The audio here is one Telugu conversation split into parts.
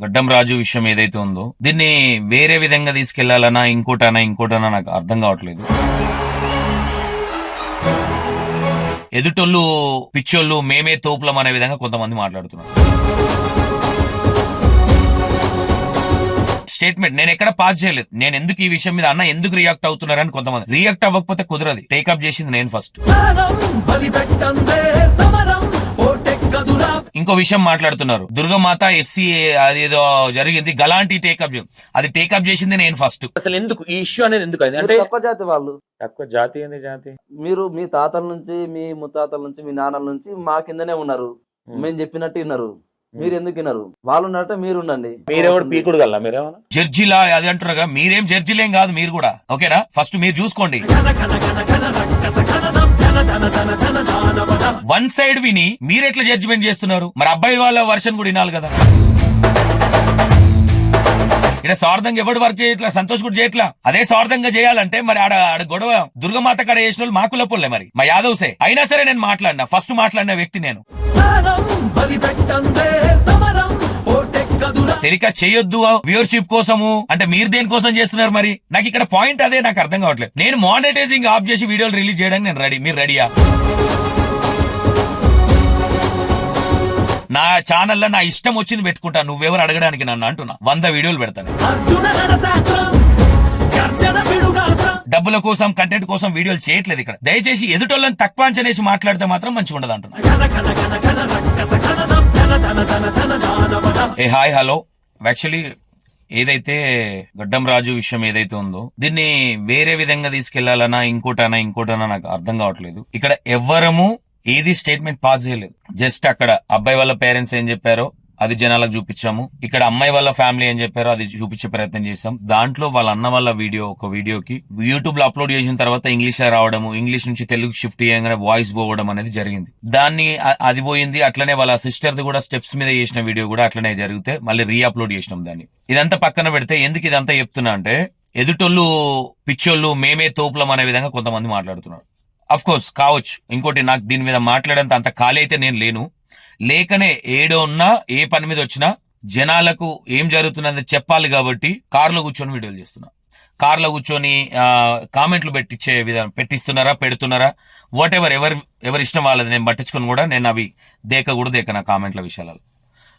గడ్డం రాజు విషయం ఏదైతే ఉందో దీన్ని వేరే విధంగా తీసుకెళ్లాలన్నా ఇంకోటనా నాకు అర్థం కావట్లేదు. ఎదుటోళ్ళు పిచ్చోళ్ళు మేమే తోపులం అనే విధంగా కొంతమంది మాట్లాడుతున్నారు. స్టేట్మెంట్ నేను ఎక్కడ పాస్ చేయలేదు. నేను ఎందుకు ఈ విషయం మీద అన్న ఎందుకు రియాక్ట్ అవుతున్నారని కొంతమంది. రియాక్ట్ అవ్వకపోతే కుదరదు. టేకప్ చేసింది నేను ఫస్ట్. ఇంకో విషయం మాట్లాడుతున్నారు, దుర్గమాత ఎస్సీ అదేదో జరిగింది గలాంటి టేకప్. అది టేకప్ చేసింది నేను ఫస్ట్. అసలు ఎందుకు ఈ ఇష్యూ అనేది ఎందుకు అయింది అంటే తక్కువ జాతి వాళ్ళు. తక్కువ జాతి అనేది జాతి మీరు మీ తాతల నుంచి మీ ముత్తాతల నుంచి మీ నాన్నల నుంచి మా కిందనే ఉన్నారు. మేము చెప్పినట్టు విన్నారు. మీరు ఎందుకు విన్నారు? వాళ్ళు ఉన్నట్టు మీరు ఉండండి. మీరెవరు పీకుడు గల్లా? మీరేమన్నా జడ్జిలా అది అంటున్నారుగా, మీరేం జడ్జిలేం కాదు మీరు కూడా. ఓకేనా? ఫస్ట్ మీరు చూసుకోండి. వన్ సైడ్ విని మీరెట్లా జడ్జిమెంట్ చేస్తున్నారు? మరి అబ్బాయి వాళ్ళ వర్షన్ కూడా వినాలి కదా. ఇక్కడ స్వార్థంగా ఎవడు వర్క్ చేయట్లా, సంతోష్ కూడా చేయట్లా. అదే స్వార్థంగా చేయాలంటే మరి ఆడ గొడవ దుర్గమాత కాడ చేసిన వాళ్ళు మాకుల పొల్లే మరి మా యాదవ్సే. అయినా సరే నేను మాట్లాడినా, ఫస్ట్ మాట్లాడిన వ్యక్తి నేను. తెలిక చేయొద్దు వ్యూవర్షిప్ కోసము అంటే మీరు దేనికోసం చేస్తున్నారు? మరి నాకు ఇక్కడ పాయింట్ అదే నాకు అర్థం కావట్లేదు. నేను మానిటైజింగ్ ఆఫ్ చేసి వీడియోలు రిలీజ్ చేయడానికి నేను రెడీ. మీరు రెడీయా? నా ఛానల్లో నా ఇష్టం వచ్చింది పెట్టుకుంటా. నువ్వెవరు అడగడానికి నన్ను అంటున్నా. 100 వీడియోలు పెడతాను. డబ్బుల కోసం కంటెంట్ కోసం వీడియోలు చేయట్లేదు ఇక్కడ. దయచేసి ఎదుటోళ్ళని తక్కువ అంచనేసి మాట్లాడితే మాత్రం మంచిగా ఉండదు అంటున్నా. ఏ హాయ్ హలో. యాక్చువల్లీ ఏదైతే గడ్డం రాజు విషయం ఏదైతే ఉందో దీన్ని వేరే విధంగా తీసుకెళ్లాలన్నా ఇంకోటనా నాకు అర్థం కావట్లేదు. ఇక్కడ ఎవ్వరము ఏది స్టేట్మెంట్ పాస్ చేయలేదు. జస్ట్ అక్కడ అబ్బాయి వాళ్ళ పేరెంట్స్ ఏం చెప్పారో అది జనాలకు చూపించాము. ఇక్కడ అమ్మాయి వాళ్ళ ఫ్యామిలీ ఏం చెప్పారో అది చూపించే ప్రయత్నం చేశాం. దాంట్లో వాళ్ళ అన్న వాళ్ళ ఒక వీడియోకి యూట్యూబ్ లో అప్లోడ్ చేసిన తర్వాత ఇంగ్లీష్ లో రావడము, ఇంగ్లీష్ నుంచి తెలుగు షిఫ్ట్ చేయగానే వాయిస్ పోవడం అనేది జరిగింది. దాన్ని అది పోయింది. అట్లనే వాళ్ళ సిస్టర్ ది కూడా స్టెప్స్ మీద చేసిన వీడియో కూడా అట్లనే జరిగితే మళ్ళీ రీఅప్లోడ్ చేసినాం దాన్ని. ఇదంతా పక్కన పెడితే ఎందుకు ఇదంతా చెప్తున్నా అంటే ఎదుటోళ్ళు పిచ్చోళ్ళు మేమే తోపులం అనే విధంగా కొంతమంది మాట్లాడుతున్నారు. అఫ్ కోర్స్ కావచ్చు. ఇంకోటి నాకు దీని మీద మాట్లాడేంత అంత ఖాళీ అయితే నేను లేను. లేకనే ఏడో ఉన్నా ఏ పని మీద వచ్చినా జనాలకు ఏం జరుగుతున్నది చెప్పాలి కాబట్టి కార్లో కూర్చొని వీడియోలు చేస్తున్నా. కార్లో కూర్చొని కామెంట్లు పెట్టిస్తున్నారా పెడుతున్నారా వాట్ ఎవర్ ఎవరి ఇష్టం వాళ్ళది. నేను పట్టించుకొని కూడా నేను అవి దేక నా కామెంట్ల విషయాలలో.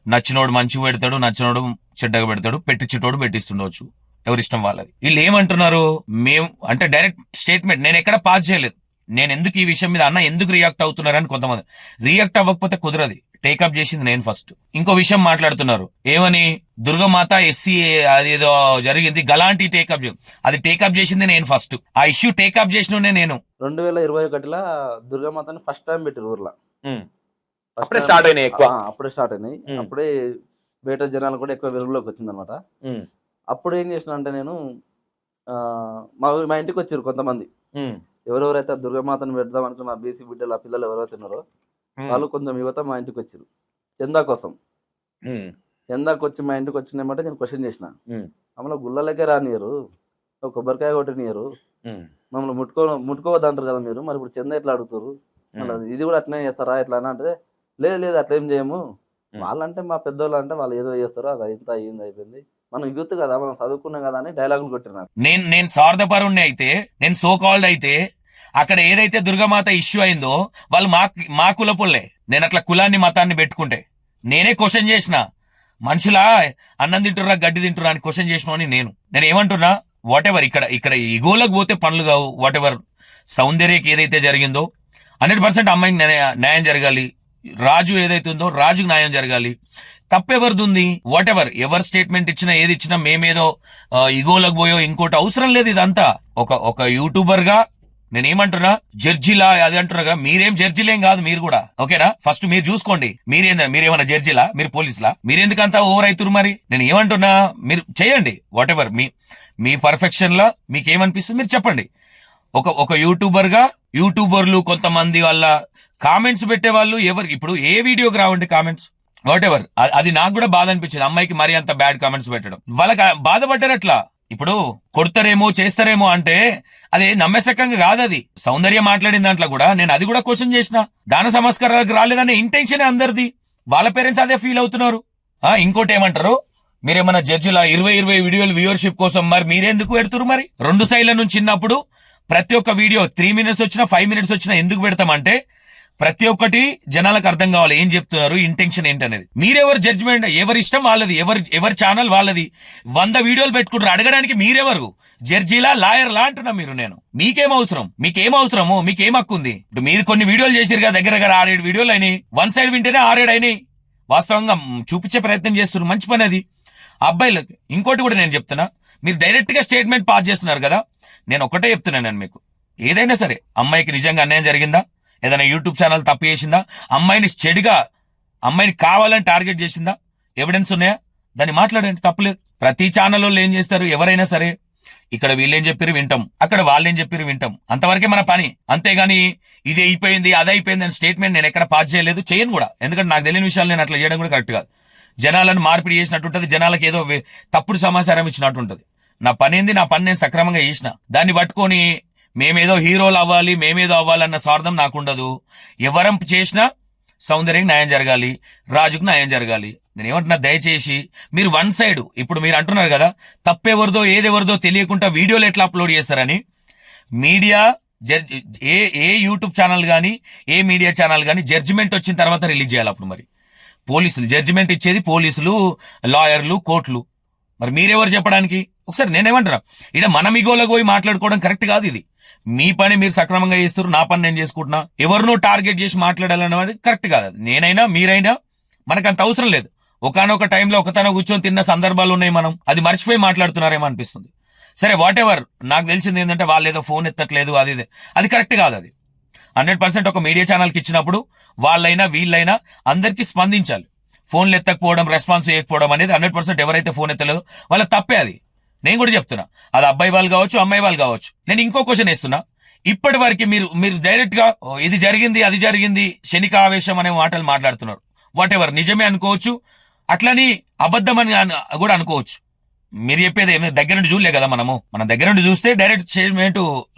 నచ్చినోడు మంచిగా పెడతాడు, నచ్చినోడు చెడ్డగా పెడతాడు, పెట్టించేటోడు పెట్టిస్తుండవచ్చు. ఎవరిష్టం వాళ్ళది. వీళ్ళు ఏమంటున్నారు, మేము అంటే డైరెక్ట్ స్టేట్మెంట్ నేను ఎక్కడ పాస్ చేయలేదు. నేను ఎందుకు ఈ విషయం మీద అన్న ఎందుకు రియాక్ట్ అవుతున్నారని కొంతమంది. రియాక్ట్ అవ్వకపోతే కుదరదు. టేకప్ చేసింది నేను ఫస్ట్. ఇంకో విషయం మాట్లాడుతున్నారు, ఏమని దుర్గమాత ఎస్సీ అదేదో జరిగింది గలాంటి టేకప్. అది టేకప్ చేసింది నేను ఫస్ట్. ఆ ఇష్యూ టేకప్ చేసిన నేను 2021లో దుర్గమాతని ఫస్ట్ టైం పెట్టారు ఊర్లో. అప్పుడే స్టార్ట్ అయినాయి ఎక్కువ. అప్పుడే స్టార్ట్ అయినాయి. అప్పుడే బయట జనాలు కూడా ఎక్కువ వెలుగులోకి వచ్చింది అనమాట. అప్పుడు ఏం చేసిన అంటే నేను మా ఇంటికి వచ్చారు కొంతమంది. ఎవరెవరైతే దుర్గమాతను పెడదాం అనుకున్న బీసీ బిడ్డలు ఆ పిల్లలు ఎవరైతే ఉన్నారో వాళ్ళు కొంచెం యువత మా ఇంటికి వచ్చారు చందా కోసం. చందాకి వచ్చి మా ఇంటికి వచ్చినామంటే నేను క్వశ్చన్ చేసిన, మమ్మల్ని గుళ్ళలకే రానియరు, కొబ్బరికాయ కొట్టనియరు, మమ్మల్ని ముట్టుకోవద్దు అంటారు కదా మీరు, మరి ఇప్పుడు చందా ఎట్లా అడుగుతారు, ఇది కూడా అట్లనే చేస్తారా ఎట్లా అని అంటే లేదు అట్లా ఏం చేయము. వాళ్ళంటే మా పెద్దోళ్ళు అంటే వాళ్ళు ఏదో చేస్తారో అది ఇంత అయ్యింది అయిపోయింది, మనం యూత్ కదా మనం చదువుకున్నాం కదా అని డైలాగులు కొట్టినారు. నేను స్వార్థపరుణ్ణి అయితే, నేను సో కాల్డ్ అయితే అక్కడ ఏదైతే దుర్గమాత ఇష్యూ అయిందో వాళ్ళు మా కులపుల్లే. నేను అట్లా కులాన్ని మతాన్ని పెట్టుకుంటే నేనే క్వశ్చన్ చేసిన, మనుషులా అన్నం తింటురా గడ్డి తింటురా అని క్వశ్చన్ చేసిన నేను ఏమంటున్నా, వాట్ ఎవర్ ఇక్కడ ఇగోలకు పోతే పనులు కావు. వాట్ ఎవర్ సౌందర్యకి ఏదైతే జరిగిందో 100% అమ్మాయికి న్యాయం జరగాలి. రాజు ఏదైతే ఉందో రాజుకు న్యాయం జరగాలి. తప్పెవరిది ఉంది? వాట్ ఎవర్ స్టేట్మెంట్ ఇచ్చినా ఏది ఇచ్చినా మేమేదో ఇగోలకు పోయో ఇంకోటి అవసరం లేదు. ఇదంతా ఒక యూట్యూబర్ గా నేనేమంటున్నా, జడ్జిలా అది అంటున్నారుగా, మీరేం జడ్జిలేం కాదు మీరు కూడా. ఓకేనా? ఫస్ట్ మీరు చూసుకోండి. మీరేమన్నా జడ్జిలా? మీరు పోలీసులా? మీరెందుకంతా ఓవర్ అవుతున్నారు? మరి నేను ఏమంటున్నా, మీరు చేయండి వాట్ ఎవర్ మీ పర్ఫెక్షన్ లా మీకేమనిపిస్తుంది మీరు చెప్పండి. ఒక యూట్యూబర్ గా యూట్యూబర్లు కొంతమంది వాళ్ళ కామెంట్స్ పెట్టేవాళ్ళు ఎవరు ఇప్పుడు ఏ వీడియోకి రావండి కామెంట్స్ వాట్ ఎవర్. అది నాకు కూడా బాధ అనిపించింది. అమ్మాయికి మరీ అంత బ్యాడ్ కామెంట్స్ పెట్టడం. వాళ్ళకి బాధపడ్డారు. అట్లా ఇప్పుడు కొడతారేమో చేస్తారేమో అంటే అది నమ్మశక్యంగా కాదు. అది సౌందర్య మాట్లాడిన దాంట్లో కూడా నేను అది కూడా క్వశ్చన్ చేసిన. దాన సంస్కారాలకు రాలేదనే ఇంటెన్షన్ అందరిది. వాళ్ళ పేరెంట్స్ అదే ఫీల్ అవుతున్నారు. ఇంకోటి ఏమంటారు, మీరేమన్నా జడ్జిలా 20 వీడియోలు వ్యూవర్షిప్ కోసం మరి మీరెందుకు పెడుతురు మరి? రెండు సైడ్ల నుంచి చిన్నప్పుడు ప్రతి ఒక్క వీడియో 3 minutes వచ్చినా 5 minutes వచ్చినా ఎందుకు పెడతామంటే ప్రతి ఒక్కటి జనాలకు అర్థం కావాలి ఏం చెప్తున్నారు, ఇంటెన్షన్ ఏంటనేది. మీరెవరు జడ్జిమెంట్? ఎవరి ఇష్టం వాళ్ళది, ఎవరి ఛానల్ వాళ్ళది. 100 వీడియోలు పెట్టుకుంటారు, అడగడానికి మీరెవరు? జడ్జిలా లాయర్లా అంటున్నా మీరు. నేను మీకేం అవసరం? మీకేం అవసరము? మీకేం హక్కు ఉంది? ఇప్పుడు మీరు కొన్ని వీడియోలు చేసిరు కదా, దగ్గర 6-7 వీడియోలు అయినాయి. 1 side వింటేనే 6-7 అయినాయి. వాస్తవంగా చూపించే ప్రయత్నం చేస్తున్నారు, మంచి పని అది. అబ్బాయిలకి ఇంకోటి కూడా నేను చెప్తున్నా, మీరు డైరెక్ట్ గా స్టేట్మెంట్ పాస్ చేస్తున్నారు కదా, నేను ఒకటే చెప్తున్నాను నేను మీకు, ఏదైనా సరే అమ్మాయికి నిజంగా అన్యాయం జరిగిందా, ఏదైనా యూట్యూబ్ ఛానల్ తప్పు చేసిందా, అమ్మాయిని చెడుగా అమ్మాయిని కావాలని టార్గెట్ చేసిందా, ఎవిడెన్స్ ఉన్నాయా, దాన్ని మాట్లాడండి, తప్పలేదు. ప్రతి ఛానల్ వాళ్ళు ఏం చేస్తారు, ఎవరైనా సరే ఇక్కడ వీళ్ళేం చెప్పారు వింటాం, అక్కడ వాళ్ళేం చెప్పారు వింటాం, అంతవరకే మన పని. అంతేగాని ఇది అయిపోయింది అది అయిపోయింది అని స్టేట్మెంట్ నేను ఎక్కడ పాస్ చేయలేదు, చేయను కూడా. ఎందుకంటే నాకు తెలియని విషయాలు నేను అట్లా చేయడం కూడా కరెక్ట్ కాదు. జనాలను మార్పిడి చేసినట్టు ఉంటుంది, జనాలకు ఏదో తప్పుడు సమాచారం ఇచ్చినట్టు ఉంటుంది. నా పని ఏంది, నా పని నేను సక్రమంగా చేసిన. దాన్ని పట్టుకొని మేమేదో హీరోలు అవ్వాలి, మేమేదో అవ్వాలన్న స్వార్థం నాకుండదు. ఎవరం చేసినా సౌందర్యకి న్యాయం జరగాలి, రాజుకు న్యాయం జరగాలి. నేను ఏమంటున్నా, దయచేసి మీరు 1 side, ఇప్పుడు మీరు అంటున్నారు కదా తప్పెవరిదో ఏదెవరిదో తెలియకుండా వీడియోలు ఎట్లా అప్లోడ్ చేస్తారని. మీడియా ఏ యూట్యూబ్ ఛానల్ గానీ ఏ మీడియా ఛానల్ గానీ జడ్జిమెంట్ వచ్చిన తర్వాత రిలీజ్ చేయాలి. అప్పుడు మరి పోలీసులు జడ్జిమెంట్ ఇచ్చేది, పోలీసులు, లాయర్లు, కోర్టులు. మరి మీరెవరు చెప్పడానికి? ఒకసారి నేనేమంటున్నా, ఇక్కడ మన మిగోలకు పోయి మాట్లాడుకోవడం కరెక్ట్ కాదు. ఇది మీ పని మీరు సక్రమంగా చేస్తారు, నా పని నేను చేసుకుంటున్నా. ఎవరినో టార్గెట్ చేసి మాట్లాడాలన్నది కరెక్ట్ కాదు. నేనైనా మీరైనా మనకు అంత అవసరం లేదు. ఒకనొక టైంలో ఒకతన కూర్చొని తిన్న సందర్భాలు ఉన్నాయి, మనం అది మర్చిపోయి మాట్లాడుతున్నారేమో అనిపిస్తుంది. సరే వాట్ ఎవర్, నాకు తెలిసింది ఏంటంటే వాళ్ళు ఏదో ఫోన్ ఎత్తట్లేదు, అది కరెక్ట్ కాదు. అది 100% ఒక మీడియా ఛానల్కి ఇచ్చినప్పుడు వాళ్ళైనా వీళ్ళైనా అందరికీ స్పందించాలి. ఫోన్లు ఎత్తకపోవడం, రెస్పాన్స్ చేయకపోవడం అనేది 100% ఎవరైతే ఫోన్ ఎత్తలేదో వాళ్ళ తప్పే. అది నేను కూడా చెప్తున్నా, అది అబ్బాయి వాళ్ళు కావచ్చు, అమ్మాయి వాళ్ళు కావచ్చు. నేను ఇంకో క్వశ్చన్ వేస్తున్నా, ఇప్పటి వరకు మీరు డైరెక్ట్ గా ఇది జరిగింది అది జరిగింది శనిక ఆవేశం అనే మాటలు మాట్లాడుతున్నారు. వాట్ ఎవర్, నిజమే అనుకోవచ్చు, అట్లని అబద్ధం అని కూడా అనుకోవచ్చు. మీరు చెప్పేది దగ్గర నుండి చూడలే కదా, మన దగ్గర నుండి చూస్తే డైరెక్ట్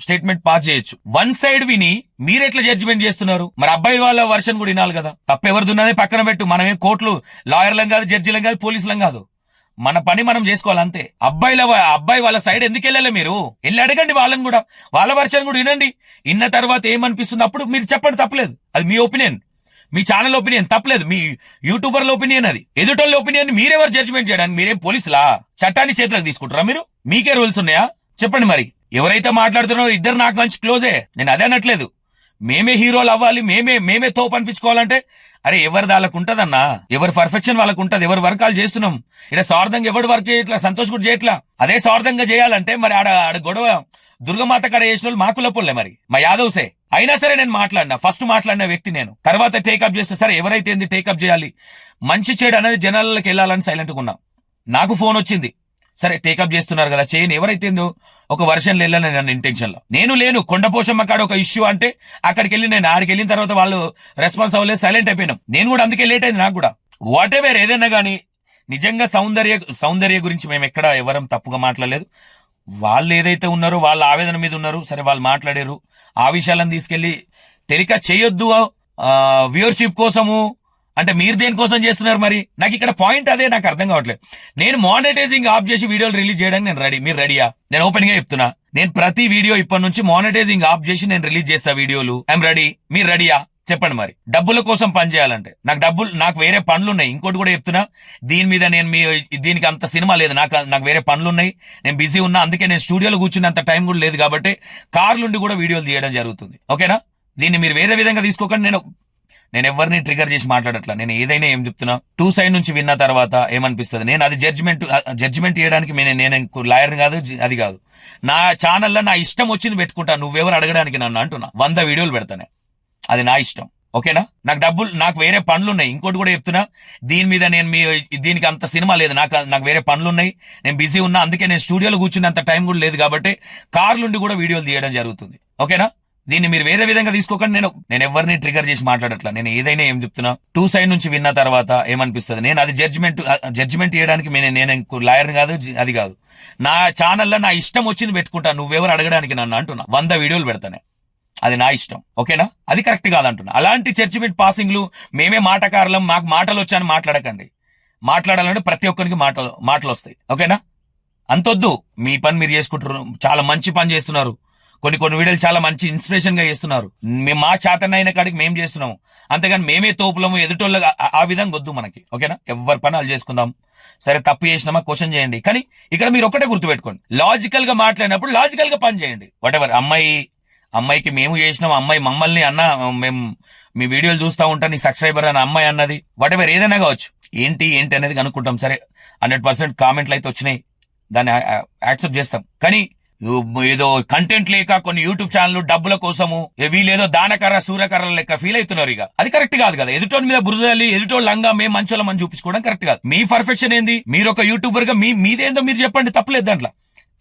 స్టేట్మెంట్ పాస్ చేయొచ్చు. 1 side విని మీరెట్లా జడ్జిమెంట్ చేస్తున్నారు? మరి అబ్బాయి వాళ్ళ వర్షన్ కూడా వినాలి కదా. తప్పెవరిదున్నదే పక్కన పెట్టు. మనమే కోర్టులు లాయర్లం కాదు, జడ్జిలం కాదు, పోలీసులం కాదు. మన పని మనం చేసుకోవాలి అంతే. అబ్బాయి వాళ్ళ సైడ్ ఎందుకు వెళ్ళాలి? మీరు వెళ్ళి అడగండి వాళ్ళని కూడా, వాళ్ళ వర్షన్ కూడా వినండి. విన్న తర్వాత ఏమనిపిస్తుంది అప్పుడు మీరు చెప్పండి, తప్పలేదు. అది మీ ఒపీనియన్, మీ ఛానల్ ఒపీనియన్, తప్పలేదు. మీ యూట్యూబర్ల ఒపీనియన్, అది ఎదుటోళ్ళ ఒపీనియన్. మీరెవరు జడ్జిమెంట్ చేయడానికి? మీరేం పోలీసులా? చట్టాన్ని చేతులకు తీసుకుంటారా మీరు? మీకే రూల్స్ ఉన్నాయా? చెప్పండి. మరి ఎవరైతే మాట్లాడుతున్నారో ఇద్దరు నాకు మంచి క్లోజే, నేను అదే అనట్లేదు. మేమే హీరోలు అవ్వాలి, మేమే తోపు అనిపించుకోవాలంటే అరే ఎవరి దాళ్ళకు ఉంటదన్నా, ఎవరి పర్ఫెక్షన్ వాళ్ళకు ఉంటది, ఎవరి వర్క్ వాళ్ళు చేస్తున్నాం. ఇక్కడ స్వార్థంగా ఎవరి వర్క్ చేయట్లా, సంతోష్ కూడా చేయట్లా. అదే స్వార్థంగా చేయాలంటే మరి ఆడ గొడవ దుర్గమాత కడ చేసిన వాళ్ళు మాకుల పొల్లే, మరి మా యాదవ్సే. అయినా సరే నేను ఫస్ట్ మాట్లాడిన వ్యక్తి నేను. తర్వాత టేకప్ చేస్తే సరే ఎవరైతే ఏంది టేకప్ చేయాలి, మంచి చెడు అనేది జనాలకి వెళ్ళాలని సైలెంట్ గా ఉన్నాం. నాకు ఫోన్ వచ్చింది, సరే టేకప్ చేస్తున్నారు కదా చేయని, ఎవరైతే ఒక వర్షన్లో వెళ్ళాను నన్ను ఇంటెన్షన్ లో. నేను లేను కొండపోషమ్మ కాడ ఒక ఇష్యూ అంటే అక్కడికి వెళ్ళి నేను ఆడికి వెళ్ళిన తర్వాత వాళ్ళు రెస్పాన్స్ అవ్వలేదు, సైలెంట్ అయిపోయినాం. నేను కూడా అందుకే లేట్ అయింది నాకు కూడా. వాట్ ఎవర్ ఏదైనా గానీ నిజంగా సౌందర్య గురించి మేము ఎక్కడ ఎవరం తప్పుగా మాట్లాడలేదు. వాళ్ళు ఏదైతే ఉన్నారో వాళ్ళ ఆవేదన మీద ఉన్నారు, సరే వాళ్ళు మాట్లాడారు. ఆ విషయాలను తీసుకెళ్లి టెలికాస్ట్ చేయొద్దు వ్యూవర్షిప్ కోసము అంటే మీరు దేనికోసం చేస్తున్నారు? మరి నాకు ఇక్కడ పాయింట్ అదే నాకు అర్థం కావట్లేదు. నేను మానిటైజింగ్ ఆఫ్ చేసి వీడియోలు రిలీజ్ చేయడానికి నేను రెడీ. మీరు రెడీయా? నేను ఓపెన్ గా చెప్తున్నా, నేను ప్రతి వీడియో ఇప్పటి నుంచి మానిటైజింగ్ ఆఫ్ చేసి నేను రిలీజ్ చేస్తా వీడియోలు. I'm ready. మీరు రెడీయా? చెప్పండి. మరి డబ్బుల కోసం పని చేయాలంటే నాకు వేరే పనులు ఉన్నాయి. ఇంకోటి కూడా చెప్తున్నా, దీని మీద దీనికి అంత సినిమా లేదు, నాకు వేరే పనులు ఉన్నాయి, నేను బిజీ ఉన్నా. అందుకే నేను స్టూడియోలో కూర్చున్నంత టైం కూడా లేదు కాబట్టి కార్ నుండి కూడా వీడియోలు తీయడం జరుగుతుంది. ఓకేనా? దీన్ని మీరు వేరే విధంగా తీసుకోకండి. నేను ఎవరిని ట్రిగర్ చేసి మాట్లాడట్లా. నేను ఏదైనా ఏం చెప్తున్నా 2 side నుంచి విన్న తర్వాత ఏమనిపిస్తుంది, నేను అది జడ్జిమెంట్ చేయడానికి నేను లాయర్ కాదు, అది కాదు. నా ఛానల్లో నా ఇష్టం వచ్చింది పెట్టుకుంటా. నువ్వెవరు అడగడానికి నన్ను అంటున్నా. 100 వీడియోలు పెడతానే, అది నా ఇష్టం. ఓకేనా? నాకు వేరే పనులు ఉన్నాయి. ఇంకోటి కూడా చెప్తున్నా, దీని మీద దీనికి అంత సినిమా లేదు, నాకు వేరే పనులు ఉన్నాయి, నేను బిజీ ఉన్నా. అందుకే నేను స్టూడియోలో కూర్చున్నంత టైం కూడా లేదు కాబట్టి కార్ నుండి కూడా వీడియోలు తీయడం జరుగుతుంది. ఓకేనా? దీన్ని మీరు వేరే విధంగా తీసుకోకండి. నేను ఎవరిని ట్రిగర్ చేసి మాట్లాడట్లా. నేను ఏదైనా ఏం చెప్తున్నా 2 side నుంచి విన్న తర్వాత ఏమనిపిస్తుంది, నేను అది జడ్జిమెంట్ చేయడానికి నేను లాయర్ కాదు, అది కాదు. నా ఛానల్లో నా ఇష్టం వచ్చింది పెట్టుకుంటా. నువ్వెవరు అడగడానికి నన్ను అంటున్నా. 100 వీడియోలు పెడతానే, అది నా ఇష్టం. ఓకేనా? అది కరెక్ట్ కాదంటున్నా. అలాంటి జడ్జిమెంట్ పాసింగ్లు మేమే మాటకారులం, మాకు మాటలు వచ్చాయని మాట్లాడకండి. మాట్లాడాలంటే ప్రతి ఒక్కరికి మాటలు వస్తాయి. ఓకేనా? అంతొద్దు, మీ పని మీరు చేసుకుంటారు, చాలా మంచి పని చేస్తున్నారు, కొన్ని వీడియోలు చాలా మంచి ఇన్స్పిరేషన్ గా చేస్తున్నారు, మేము మా చేతనైన కాడికి మేము చేస్తున్నాము, అంతేగాని మేమే తోపులము ఎదుటోళ్ళ ఆ విధంగా వద్దు మనకి. ఓకేనా? ఎవరి పని వాళ్ళు చేసుకుందాం. సరే తప్పు చేసినామా క్వశ్చన్ చేయండి, కానీ ఇక్కడ మీరు ఒకటే గుర్తుపెట్టుకోండి, లాజికల్ గా మాట్లాడినప్పుడు లాజికల్ గా పని చేయండి. వాటెవర్, అమ్మాయికి మేము చేసినాం, అమ్మాయి మమ్మల్ని మేము మీ వీడియోలు చూస్తూ ఉంటాం, నీ సబ్స్క్రైబర్ అని అమ్మాయి అన్నది, వాటెవర్ ఏదైనా కావచ్చు, ఏంటి అనేది కనుక్కుంటాం. సరే 100% కామెంట్లు అయితే వచ్చినాయి, దాన్ని యాక్సెప్ట్ చేస్తాం. కానీ ఏదో కంటెంట్ లేక కొన్ని యూట్యూబ్ ఛానల్ డబ్బుల కోసము వీళ్ళేదో దానకర్ర సూర్యకర్ర లెక్క ఫీల్ అవుతున్నారు. ఇక అది కరెక్ట్ కాదు కదా. ఎదుటోని మీద బురదలి ఎదుటోళ్ళు లంగా మేము మంచోళ్ళమని చూపించుకోవడం కరెక్ట్ కాదు. మీ పర్ఫెక్షన్ ఏంది, మీరు ఒక యూట్యూబర్ గా మీదేందో మీరు చెప్పండి, తప్పలేదు దాంట్లో.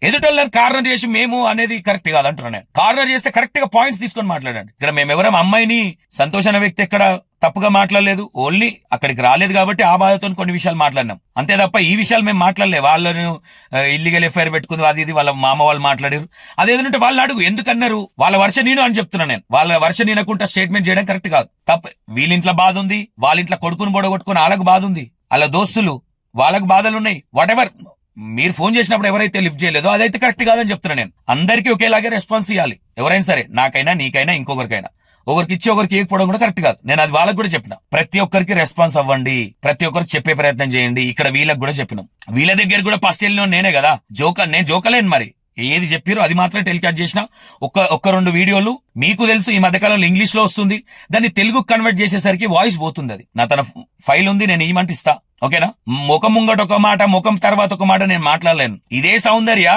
ఎదుటోళ్ళని కార్నర్ చేసి మేము అనేది కరెక్ట్ కాదు అంటున్నా నేను. కార్నర్ చేస్తే కరెక్ట్ గా పాయింట్స్ తీసుకొని మాట్లాడండి. ఇక్కడ మేము ఎవరం అమ్మాయిని సంతోష్ అనే వ్యక్తి ఎక్కడ తప్పుగా మాట్లాడలేదు, ఓన్లీ అక్కడికి రాలేదు కాబట్టి ఆ బాధతో కొన్ని విషయాలు మాట్లాడినాం అంతే తప్ప ఈ విషయాలు మేము మాట్లాడలేదు. వాళ్ళను ఇల్లీగల్ ఎఫ్ఐఆర్ పెట్టుకుంది అది ఇది వాళ్ళ మామ వాళ్ళు మాట్లాడారు, అదేదంటే వాళ్ళు అడుగు ఎందుకన్నారు, వాళ్ళ వర్ష నేను అని చెప్తున్నా నేను. వాళ్ళ వర్ష నేనకుంటా స్టేట్మెంట్ చేయడం కరెక్ట్ కాదు, తప్ప. వీళ్ళింట్లో బాధ ఉంది, వాళ్ళ ఇంట్లో కొడుకుని బొడగొట్టుకుని వాళ్ళకు బాధ ఉంది, వాళ్ళ దోస్తులు వాళ్ళకు బాధలు ఉన్నాయి. వాటెవర్, మీరు ఫోన్ చేసినప్పుడు ఎవరైతే లిఫ్ట్ చేయలేదో అదైతే కరెక్ట్ కాదని చెప్తున్నా నేను. అందరికీ ఒకేలాగే రెస్పాన్స్ ఇవ్వాలి, ఎవరైనా సరే, నాకైనా నీకైనా ఇంకొకరికైనా. ఒకరికి ఇచ్చి ఒకరికి ఇవ్వకపోవడం కూడా కరెక్ట్ కాదు. నేను అది వాళ్ళకి కూడా చెప్పిన, ప్రతి ఒక్కరికి రెస్పాన్స్ అవ్వండి, ప్రతి ఒక్కరికి చెప్పే ప్రయత్నం చేయండి. ఇక్కడ వీళ్ళకి కూడా చెప్పినాం, వీళ్ళ దగ్గర కూడా ఫస్ట్ వెళ్ళిన నేనే కదా, నేను జోకలేను. మరి ఏది చెప్పారో అది మాత్రమే టెలికాస్ట్ చేసిన. ఒక్క 2 వీడియోలు మీకు తెలుసు ఈ మధ్యకాలంలో ఇంగ్లీష్ లో వస్తుంది, దాన్ని తెలుగు కన్వర్ట్ చేసేసరికి వాయిస్ పోతుంది. అది నా తన ఫైల్ ఉంది, నేను ఏమంటే ఇస్తా. ఓకేనా? ముఖం ముంగట ఒక మాట, ముఖం తర్వాత ఒక మాట నేను మాట్లాడలేను. ఇదే సౌందర్య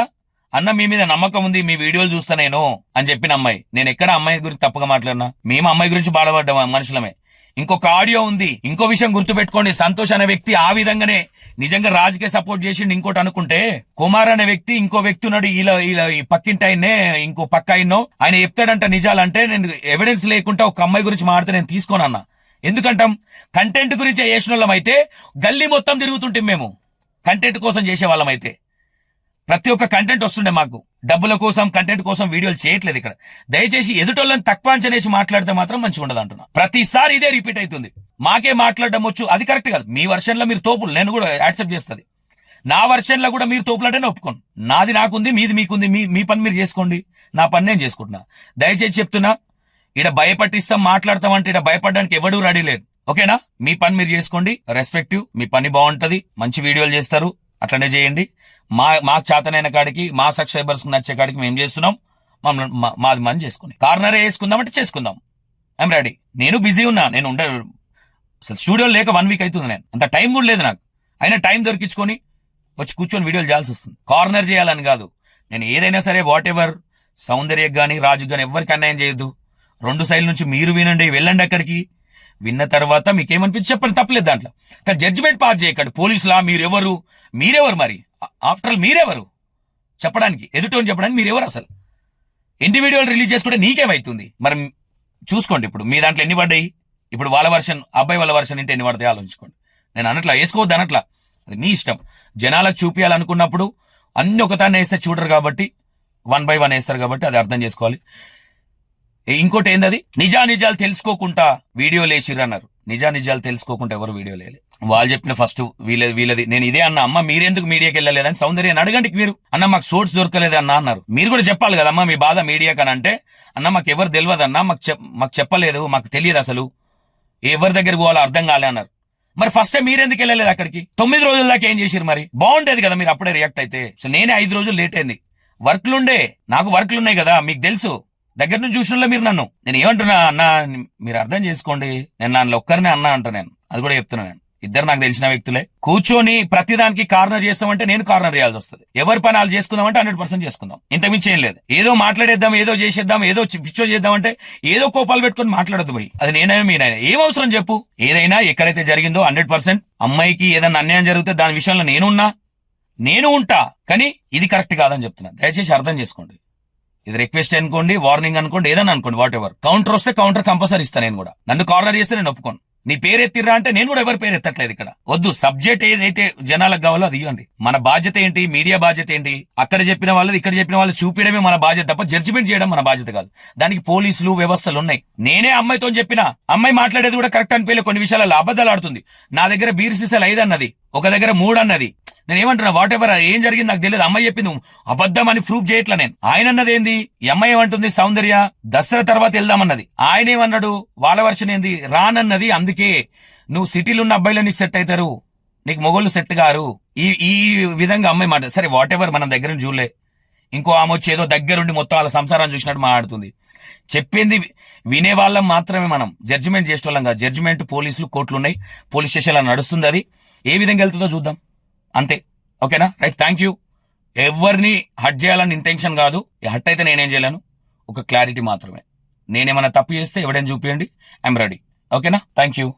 అన్న మీ మీద నమ్మకం ఉంది, మీ వీడియోలు చూస్తా నేను అని చెప్పిన అమ్మాయి. నేను ఎక్కడ అమ్మాయి గురించి తప్పుగా మాట్లాడినా? మేము అమ్మాయి గురించి బాధపడ్డాం మనుషులమే. ఇంకొక ఆడియో ఉంది, ఇంకో విషయం గుర్తుపెట్టుకోండి, సంతోష్ అనే వ్యక్తి ఆ విధంగానే నిజంగా రాజుకే సపోర్ట్ చేసిండు. ఇంకోటి అనుకుంటే కుమార్ అనే వ్యక్తి ఇంకో వ్యక్తి ఉన్నాడు, ఇలా ఈ పక్కింటి ఆయన్నే ఇంకో పక్క ఆయన చెప్తాడంట నిజాలంటే, నేను ఎవిడెన్స్ లేకుండా ఒక అమ్మాయి గురించి మాడితే నేను తీసుకోనన్నా. ఎందుకంటాం, కంటెంట్ గురించి చేసిన వాళ్ళం అయితే గల్లీ మొత్తం తిరుగుతుంటే, మేము కంటెంట్ కోసం చేసే వాళ్ళం అయితే ప్రతి ఒక్క కంటెంట్ వస్తుండే మాకు. డబ్బుల కోసం కంటెంట్ కోసం వీడియోలు చేయట్లేదు ఇక్కడ. దయచేసి ఎదుటోళ్ళని తక్కువ అంచనేసి మాట్లాడితే మాత్రం మంచిగా ఉండదు అంటున్నా. ప్రతిసారి ఇదే రిపీట్ అవుతుంది, మాకే మాట్లాడడం వచ్చు, అది కరెక్ట్ కాదు. మీ వర్షన్ లో మీరు తోపులు, నేను కూడా యాక్సెప్ట్ చేస్తుంది. నా వర్షన్ లో కూడా మీరు తోపులు అంటే ఒప్పుకోండి. నాది నాకుంది, మీది మీకుంది, మీ పని మీరు చేసుకోండి, నా పని నేను చేసుకుంటున్నా. దయచేసి చెప్తున్నా, ఇక్కడ భయపట్టిస్తాం మాట్లాడతాం అంటే ఇక్కడ భయపడడానికి ఎవడూ రెడీ లేదు. ఓకేనా? మీ పని మీరు చేసుకోండి, రెస్పెక్టివ్, మీ పని బాగుంటది, మంచి వీడియోలు చేస్తారు, అట్లనే చేయండి. మాకు చేతనైన కాడికి, మా సబ్స్క్రైబర్స్ నచ్చే కాడికి మేము చేస్తున్నాం. మాది మనం చేసుకుని కార్నరే వేసుకుందాం అంటే చేసుకుందాం. I'm ready. నేను బిజీ ఉన్నా, నేను అసలు స్టూడియో లేక 1 వీక్ అవుతుంది. నేను అంత టైం కూడా లేదు నాకు. అయినా టైం దొరికించుకొని వచ్చి కూర్చొని వీడియోలు చేయాల్సి వస్తుంది. కార్నర్ చేయాలని కాదు, నేను ఏదైనా సరే వాట్ ఎవర్, సౌందర్యకు గానీ రాజుకు గానీ ఎవరికి అన్యాయం చేయొద్దు. 2 సైడ్ల నుంచి మీరు వినండి, వెళ్ళండి అక్కడికి. విన్న తర్వాత మీకేమనిపించి చెప్పండి, తప్పలేదు దాంట్లో. కానీ జడ్జిమెంట్ పాస్ చేయకండి. పోలీసులా, మీరెవరు మరి? ఆఫ్టర్ ఆల్ మీరెవరు చెప్పడానికి, ఎదుటోని చెప్పడానికి మీరెవరు? అసలు ఇండివిజువల్ రిలీజ్ చేసుకుంటే నీకేమైతుంది? మరి చూసుకోండి, ఇప్పుడు మీ దాంట్లో ఎన్ని పడ్డాయి, ఇప్పుడు వాళ్ళ వర్షన్, అబ్బాయి వాళ్ళ వర్షన్ ఇంటే ఎన్ని పడతాయి ఆలోచించుకోండి. నేను అనట్లా, వేసుకోవద్దు అనట్లా, అది మీ ఇష్టం. జనాలకు చూపించాలనుకున్నప్పుడు అన్ని ఒకదాన్ని వేస్తే చూడరు కాబట్టి 1 by 1 వేస్తారు కాబట్టి అది అర్థం చేసుకోవాలి. ఇంకోటి ఏందది, నిజాలు తెలుసుకోకుండా వీడియోలు వేసిర్రు అన్నారు. నిజాలు తెలుసుకోకుండా ఎవరు వీడియోలు వేయలేదు. వాళ్ళు చెప్పిన ఫస్ట్ వీళ్ళది. నేను ఇదే అన్న, అమ్మ మీరెందుకు మీడియాకి వెళ్ళలేదని సౌందర్యాన్ని అడగండి. మీరు అన్న మాకు సోర్స్ దొరకలేదు అన్న అన్నారు. మీరు కూడా చెప్పాలి కదమ్మా మీ బాధ మీడియా కనంటే, అన్న మాకు ఎవరు తెలియదు అన్న, మాకు చెప్పలేదు, మాకు తెలియదు, అసలు ఎవరి దగ్గరికి పోవాలో అర్థం కాలే అన్నారు. మరి ఫస్ట్ టైం మీరెందుకు వెళ్ళలేదు అక్కడికి? 9 రోజుల దాకా ఏం చేసిరు? మరి బాగుండేది కదా మీరు అప్పుడే రియాక్ట్ అయితే. సో నేనే 5 రోజులు లేట్ అయింది, వర్క్లుండే, నాకు వర్క్లున్నాయి కదా, మీకు తెలుసు. దగ్గర నుంచి చూసిన మీరు నన్ను, నేను ఏమంటున్నా అన్న, మీరు అర్థం చేసుకోండి, నేను నన్ను ఒక్కరినే అన్నా అంట. నేను అది కూడా చెప్తున్నా, నేను ఇద్దరు నాకు తెలిసిన వ్యక్తులే. కూర్చొని ప్రతిదానికి కార్నర్ చేస్తామంటే నేను కార్నర్ చేయాల్సి వస్తుంది. ఎవరి పని వాళ్ళు చేసుకుందామంటే 100% చేసుకుందాం, ఇంతకుమించి ఏం లేదు. ఏదో మాట్లాడేద్దాం, ఏదో చేసేద్దాం, ఏదో పిచ్చో చేద్దామంటే ఏదో కోపాలు పెట్టుకుని మాట్లాడద్దు పోయి. అది నేనైనా మీరైనా ఏం అవసరం చెప్పు. ఏదైనా ఎక్కడైతే జరిగిందో 100% అమ్మాయికి ఏదైనా అన్యాయం జరిగితే దాని విషయంలో నేను ఉంటా, కానీ ఇది కరెక్ట్ కాదని చెప్తున్నా. దయచేసి అర్థం చేసుకోండి. ఇది రిక్వెస్ట్ అనుకోండి, వార్నింగ్ అనుకోండి, ఏదైనా అనుకోండి, వాట్ ఎవర్. కౌంటర్ వస్తే కౌంటర్ కంపల్సరీ ఇస్తా. నేను కూడా, నన్ను కార్నర్ చేస్తే నేను ఒప్పుకోను. నీ పేరు ఎత్తిర్రా అంటే నేను కూడా ఎవరి పేరు ఎత్తట్లేదు ఇక్కడ. వద్దు, సబ్జెక్ట్ ఏదైతే జనాలకు కావాలో అది ఇవ్వండి. మన బాధ్యత ఏంటి, మీడియా బాధ్యత ఏంటి, అక్కడ చెప్పిన వాళ్ళది ఇక్కడ చెప్పిన వాళ్ళు చూపించడమే మన బాధ్యత తప్ప జడ్జిమెంట్ చేయడం మన బాధ్యత కాదు. దానికి పోలీసులు వ్యవస్థలు ఉన్నాయి. నేనే అమ్మాయితో చెప్పిన, అమ్మాయి మాట్లాడేది కూడా కరెక్ట్ అనిపించలే, కొన్ని విషయాలలో అబద్ధాలు ఆడుతుంది. నా దగ్గర బీర్ సీసాలు 5 అన్నది, ఒక దగ్గర 3 అన్నది. నేను ఏమంటున్నా, వాట్ ఎవర్ ఏం జరిగింది నాకు తెలియదు, అమ్మాయి చెప్పింది, అబద్ధం అని ప్రూఫ్ చేయట్లా నేను. ఆయన అన్నది ఏంది, ఈ అమ్మాయి ఏమంటుంది, సౌందర్య దసరా తర్వాత వెళ్దామన్నది. ఆయన ఏమన్నాడు, వాళ్ళ వర్షన్ ఏంది, రానన్నది. అందుకే నువ్వు సిటీలో ఉన్న అబ్బాయిలు నీకు సెట్ అవుతారు, నీకు మొగోళ్ళు సెట్ గారు, ఈ విధంగా అమ్మాయి మాట. సరే వాట్ ఎవర్, మనం దగ్గర చూడలే. ఇంకో ఆమె వచ్చి ఏదో దగ్గరుండి మొత్తం వాళ్ళ సంసారాన్ని చూసినట్టు మాట్లాడుతుంది. చెప్పింది వినే వాళ్ళం మాత్రమే, మనం జడ్జిమెంట్ చేసే వాళ్ళం కాదు. జడ్జిమెంట్ పోలీసులు, కోర్టులు ఉన్నాయి, పోలీస్ స్టేషన్లో నడుస్తుంది. అది ఏ విధంగా వెళ్తుందో చూద్దాం, అంతే. ఓకేనా, రైట్, థ్యాంక్ యూ. ఎవరిని హట్ చేయాలని ఇంటెన్షన్ కాదు. హట్ అయితే నేనేం చేయలేను, ఒక క్లారిటీ మాత్రమే. నేనేమైనా తప్పు చేస్తే ఎవిడెన్స్ చూపియండి, ఐఎమ్ రెడీ. ఓకేనా, థ్యాంక్ యూ.